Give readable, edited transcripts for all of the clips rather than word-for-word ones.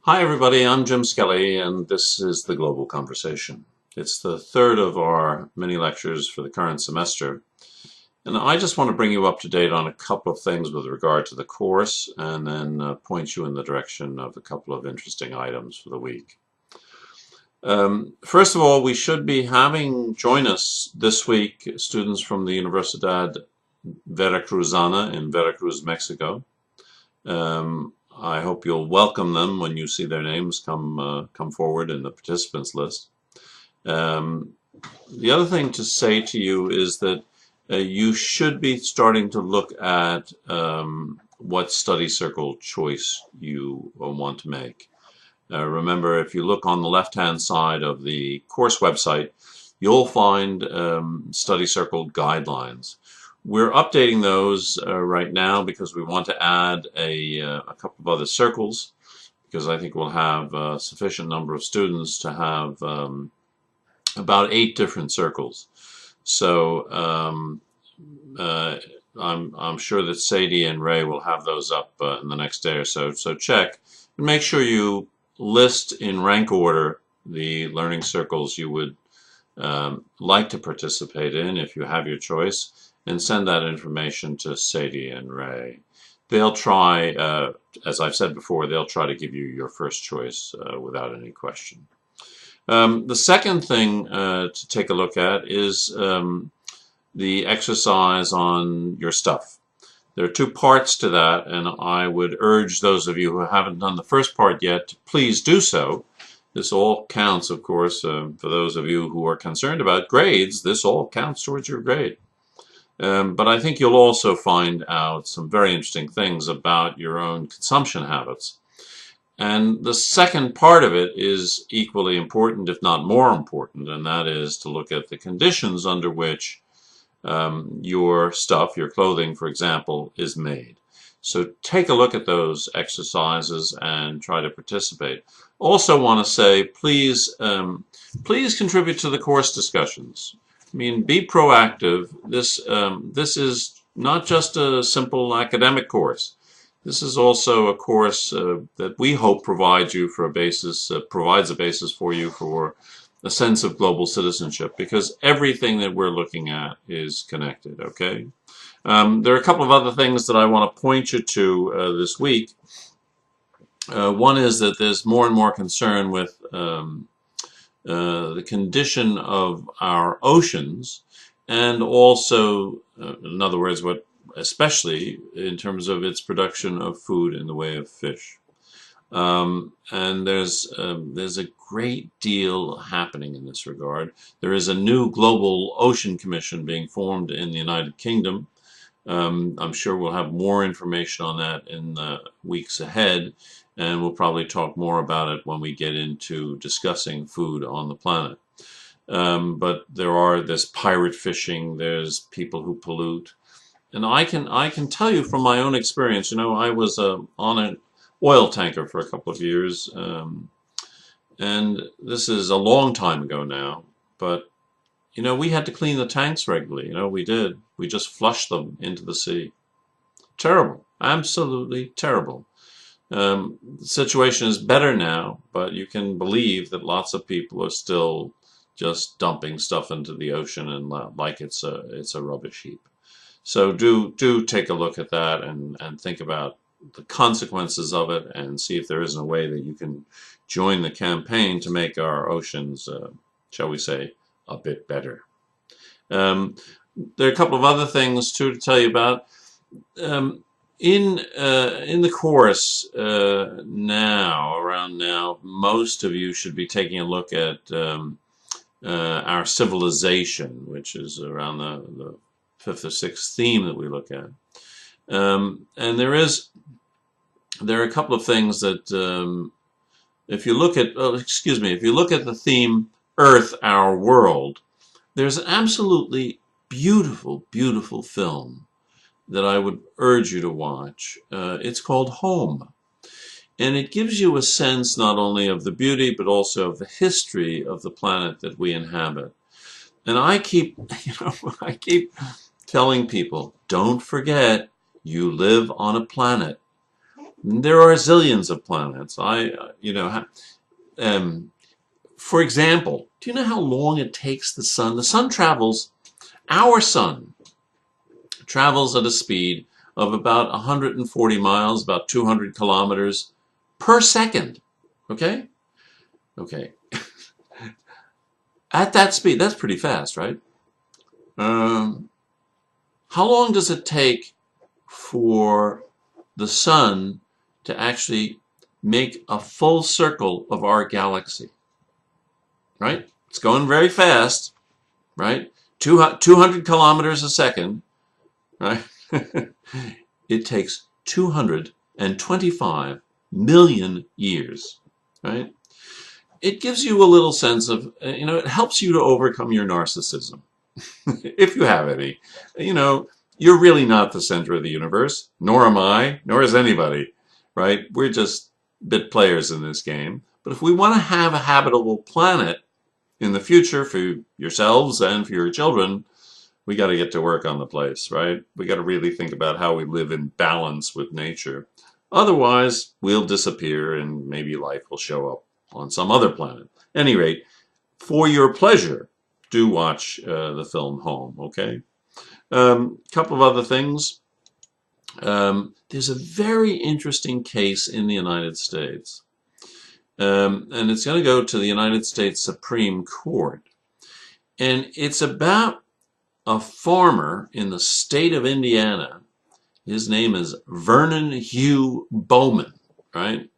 Hi everybody, I'm Jim Skelly and this is the Global Conversation. It's the third of our mini lectures for the current semester, and I just want to bring you up to date on a couple of things with regard to the course and then point you in the direction of a couple of interesting items for the week. First of all, we should be having join us this week students from the Universidad Veracruzana in Veracruz, Mexico. I hope you'll welcome them when you see their names come forward in the participants list. The other thing to say to you is that you should be starting to look at what study circle choice you want to make. Remember, if you look on the left-hand side of the course website, you'll find study circle guidelines. We're updating those right now because we want to add a couple of other circles, because I think we'll have a sufficient number of students to have about 8 different circles. So I'm sure that Sadie and Ray will have those up in the next day or so. So check and make sure you list in rank order the learning circles you would like to participate in if you have your choice, and send that information to Sadie and Ray. They'll try, as I've said before, they'll try to give you your first choice without any question. The second thing to take a look at is the exercise on your stuff. There are 2 parts to that, and I would urge those of you who haven't done the first part yet to please do so. This all counts, of course, for those of you who are concerned about grades. This all counts towards your grade. But I think you'll also find out some very interesting things about your own consumption habits. And the second part of it is equally important, if not more important, and that is to look at the conditions under which your stuff, your clothing, for example, is made. So take a look at those exercises and try to participate. Also want to say, please contribute to the course discussions. I mean, be proactive. This is not just a simple academic course. This is also a course that we hope provides you for a basis, provides a basis for you for a sense of global citizenship, because everything that we're looking at is connected, okay? There are a couple of other things that I want to point you to this week. One is that there's more and more concern with the condition of our oceans, and also, in other words, especially in terms of its production of food in the way of fish. And there's a great deal happening in this regard. There is a new global ocean commission being formed in the United Kingdom. I'm sure we'll have more information on that in the weeks ahead, and we'll probably talk more about it when we get into discussing food on the planet. But there's pirate fishing, there's people who pollute. And I can tell you from my own experience, I was on an oil tanker for a couple of years, and this is a long time ago now, but we had to clean the tanks regularly. We did. We just flushed them into the sea. Terrible. Absolutely terrible. The situation is better now, but you can believe that lots of people are still just dumping stuff into the ocean and like it's a rubbish heap. So do take a look at that and think about the consequences of it, and see if there isn't a way that you can join the campaign to make our oceans, shall we say, a bit better. There are a couple of other things too to tell you about. In the course around now, most of you should be taking a look at our civilization, which is around the 5th or 6th theme that we look at. And there are a couple of things that if you look at the theme Earth, Our World, there's an absolutely beautiful, beautiful film that I would urge you to watch. It's called Home. And it gives you a sense not only of the beauty, but also of the history of the planet that we inhabit. And I keep telling people, don't forget, you live on a planet. There are zillions of planets. Um, for example, do you know how long it takes the sun? Our sun travels at a speed of about 140 miles, about 200 kilometers per second. Okay? Okay. At that speed, that's pretty fast, right? Um, how long does it take for the sun to actually make a full circle of our galaxy? Right? It's going very fast, right? 200 kilometers a second, right? It takes 225 million years, right? It gives you a little sense of, it helps you to overcome your narcissism, if you have any. You know, you're really not the center of the universe, nor am I, nor is anybody, right? We're just bit players in this game. But if we want to have a habitable planet in the future for yourselves and for your children, we got to get to work on the place, right? We got to really think about how we live in balance with nature. Otherwise, we'll disappear and maybe life will show up on some other planet. At any rate, for your pleasure, do watch the film Home, okay? Couple of other things. There's a very interesting case in the United States, and it's going to go to the United States Supreme Court. And it's about a farmer in the state of Indiana. His name is Vernon Hugh Bowman, right?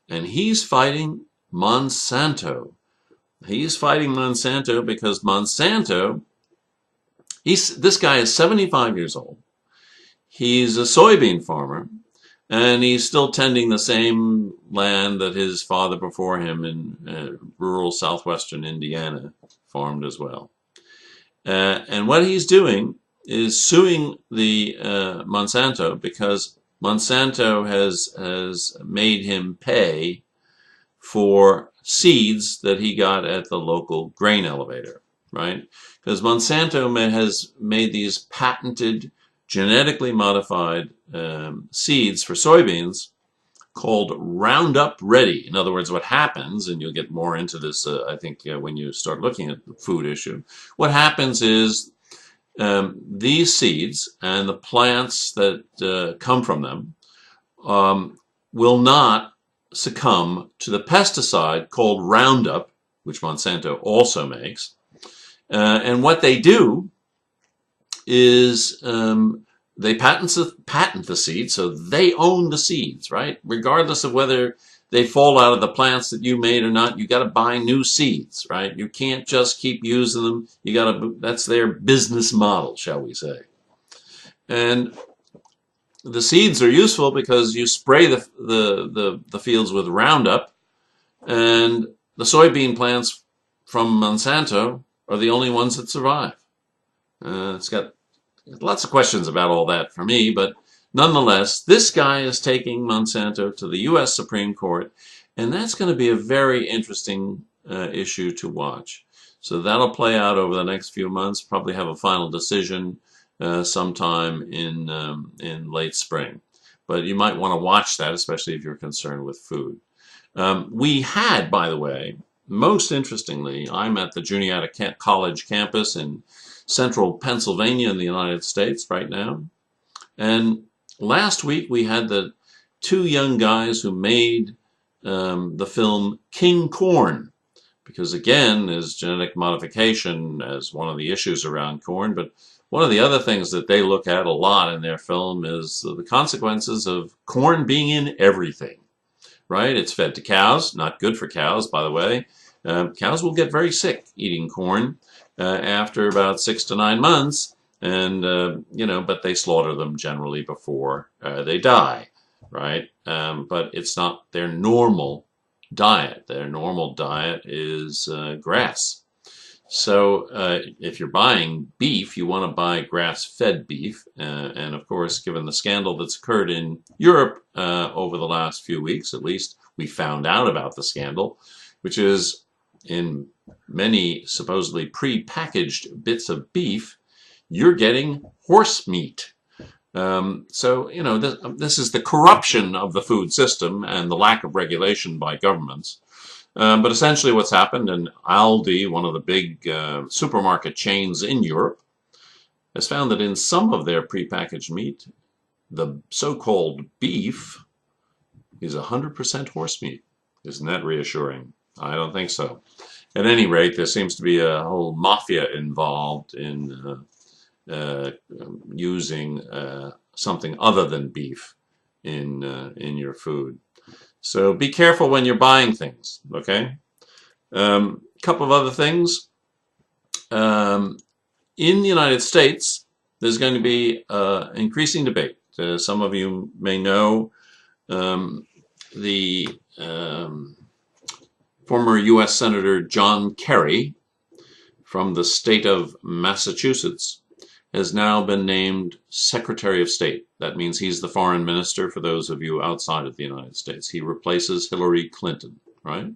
And he's fighting Monsanto. He's fighting Monsanto because this guy is 75 years old. He's a soybean farmer, and he's still tending the same land that his father before him in rural southwestern Indiana farmed as well. And what he's doing is suing the Monsanto because Monsanto has made him pay for seeds that he got at the local grain elevator, right? Because Monsanto has made these patented, genetically modified seeds for soybeans called Roundup Ready. In other words, what happens, and you'll get more into this, I think, when you start looking at the food issue, what happens is these seeds and the plants that come from them will not succumb to the pesticide called Roundup, which Monsanto also makes. And what they do is they patent the seeds, so they own the seeds, right? Regardless of whether they fall out of the plants that you made or not, you got to buy new seeds, right? You can't just keep using them. You got to. That's their business model, shall we say? And the seeds are useful because you spray the fields with Roundup, and the soybean plants from Monsanto are the only ones that survive. It's got lots of questions about all that for me, but nonetheless, this guy is taking Monsanto to the U.S. Supreme Court, and that's going to be a very interesting issue to watch. So that'll play out over the next few months, probably have a final decision sometime in late spring. But you might want to watch that, especially if you're concerned with food. We had, by the way, most interestingly, I'm at the Juniata College campus in central Pennsylvania in the United States right now. And last week we had the two young guys who made the film King Corn, because again, there's genetic modification as one of the issues around corn, but one of the other things that they look at a lot in their film is the consequences of corn being in everything, right? It's fed to cows, not good for cows, by the way. Cows will get very sick eating corn after about 6 to 9 months, and but they slaughter them generally before they die, right? But it's not their normal diet. Their normal diet is grass. So if you're buying beef, you want to buy grass-fed beef. And of course, given the scandal that's occurred in Europe over the last few weeks, at least we found out about the scandal, which is in many supposedly pre-packaged bits of beef, you're getting horse meat. So, you know, this is the corruption of the food system and the lack of regulation by governments. But essentially what's happened, and Aldi, one of the big supermarket chains in Europe, has found that in some of their prepackaged meat, the so-called beef is 100% horse meat. Isn't that reassuring? I don't think so. At any rate, there seems to be a whole mafia involved in using something other than beef in your food. So be careful when you're buying things, okay? A couple of other things. In the United States, there's going to be increasing debate. Some of you may know the former U.S. Senator John Kerry from the state of Massachusetts has now been named Secretary of State. That means he's the foreign minister for those of you outside of the United States. He replaces Hillary Clinton, right?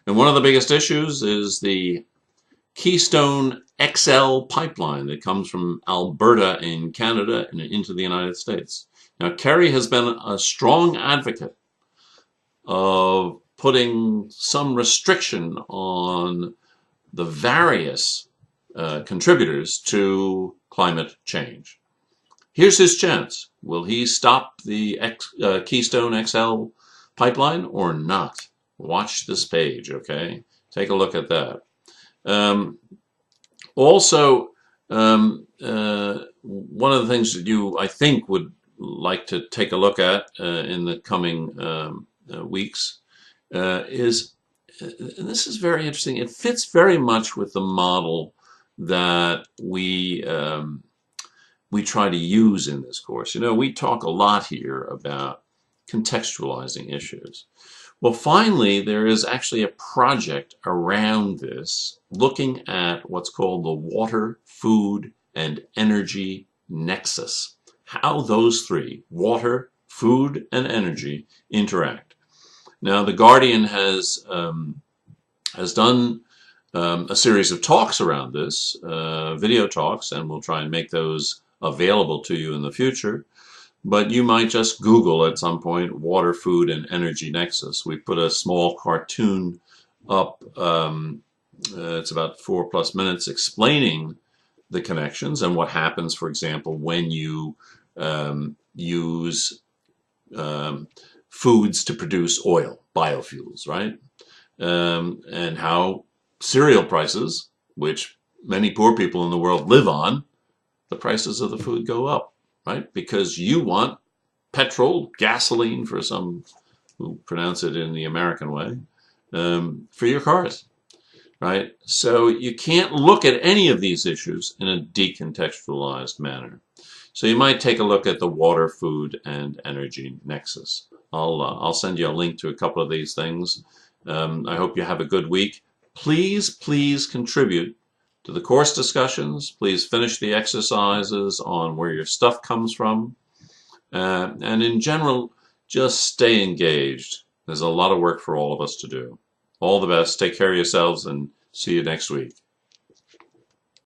And one of the biggest issues is the Keystone XL pipeline that comes from Alberta in Canada and into the United States. Now, Kerry has been a strong advocate of putting some restriction on the various contributors to climate change. Here's his chance. Will he stop the Keystone XL pipeline or not? Watch this page, okay? Take a look at that. Also, one of the things that you, I think, would like to take a look at in the coming weeks is, and this is very interesting, it fits very much with the model that we try to use in this course. You know, we talk a lot here about contextualizing issues. Well, finally, there is actually a project around this looking at what's called the water, food, and energy nexus. How those three, water, food, and energy, interact. Now, The Guardian has done a series of talks around this, video talks, and we'll try and make those available to you in the future. But you might just Google at some point water, food, and energy nexus. We put a small cartoon up. It's about 4+ minutes explaining the connections and what happens, for example, when you use foods to produce oil, biofuels, right? And how cereal prices, which many poor people in the world live on, the prices of the food go up. Right? Because you want petrol, gasoline for some who pronounce it in the American way, for your cars. Right? So you can't look at any of these issues in a decontextualized manner. So you might take a look at the water, food, and energy nexus. I'll send you a link to a couple of these things. I hope you have a good week. Please contribute to the course discussions. Please finish the exercises on where your stuff comes from. And in general, just stay engaged. There's a lot of work for all of us to do. All the best. Take care of yourselves and see you next week.